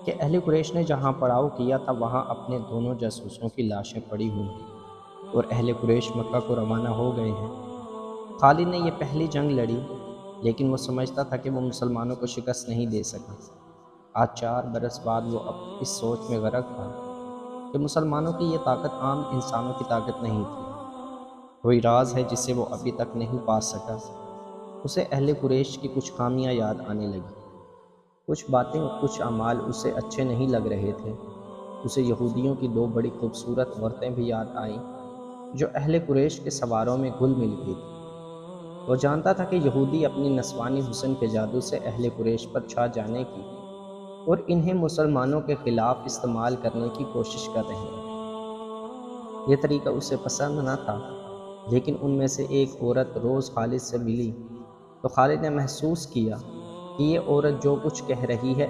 کہ اہل قریش نے جہاں پڑاؤ کیا تھا وہاں اپنے دونوں جاسوسوں کی لاشیں پڑی ہوئی ہیں اور اہل قریش مکہ کو روانہ ہو گئے ہیں۔ خالد نے یہ پہلی جنگ لڑی، لیکن وہ سمجھتا تھا کہ وہ مسلمانوں کو شکست نہیں دے سکا۔ آج 4 برس بعد وہ اب اس سوچ میں غرق تھا کہ مسلمانوں کی یہ طاقت عام انسانوں کی طاقت نہیں تھی۔ کوئی راز ہے جسے وہ ابھی تک نہیں پا سکا۔ اسے اہل قریش کی کچھ خامیاں یاد آنے لگی۔ کچھ باتیں اور کچھ اعمال اسے اچھے نہیں لگ رہے تھے۔ اسے یہودیوں کی 2 بڑی خوبصورت عورتیں بھی یاد آئیں جو اہل قریش کے سواروں میں گھل مل گئی تھیں۔ وہ جانتا تھا کہ یہودی اپنی نسوانی حسن کے جادو سے اہل قریش پر چھا جانے کی اور انہیں مسلمانوں کے خلاف استعمال کرنے کی کوشش کر رہے ہیں۔ یہ طریقہ اسے پسند نہ تھا، لیکن ان میں سے ایک عورت روز خالد سے ملی تو خالد نے محسوس کیا کہ یہ عورت جو کچھ کہہ رہی ہے